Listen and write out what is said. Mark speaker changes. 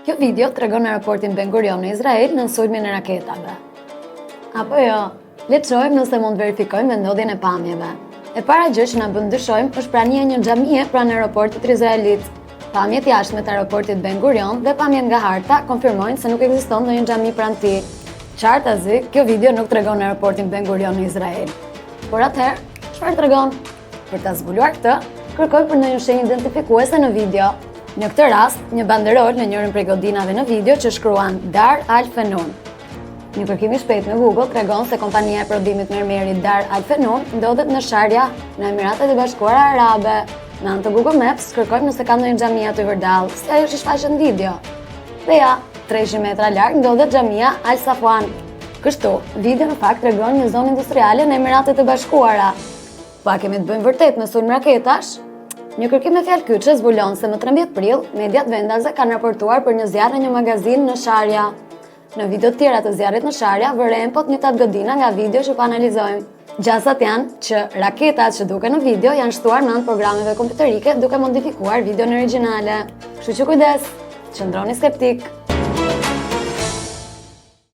Speaker 1: Kjo video tregon aeroportin Ben Gurion në Izrael në sulmin e raketave. Apo jo, le të shohim nëse mund verifikojmë vendodhjen e pamjeve. E para gjë që na bën dyshojmë është prania e një xhamie pranë aeroportit izraelit. Pamjet jashtme të aeroportit Ben Gurion dhe pamjet nga harta konfirmojnë se nuk ekziston ndonjë xhami pranë tij. Qartazi, kjo video nuk tregon aeroportin Ben Gurion në Izrael. Por atëherë, çfarë tregon? Për ta zbuluar këtë, kërkoj për ndonjë shenjë identifikuese në video. Në këtë rast, një banderol në njërin prej godinave në video që shkruan Dar Al Fenun. Një kërkim i shpejt në Google tregon se kompania e prodhimit mermeri Dar Al Fenun ndodhet në Sharjah, në Emiratet e Bashkuara Arabe. Në anë të Google Maps, kërkojmë nëse ka ndonjë xhamia aty vërdall, si ajo që shfaqet në video. Dhe ja, 300 metra larg ndodhet xhamia Al Safwan. Kështu, video në fakt tregon një zonë industriale në Emiratet e Bashkuara. Po a kemi të bëjmë vërtet me sulm raketash? Një kërkim me fjalë kyçe zbulon se më 13 prill, mediat vendaze kanë raportuar për një zjarr në një magazin në Sharjah. Në video të tjera të zjarrit në Sharjah vërejnë po të njëjtat godina nga video që po analizojmë. Gjasat janë që raketat që duken në video janë shtuar në anë programeve kompjuterike duke modifikuar videon origjinale. Kështu që kujdes, qëndroni skeptik.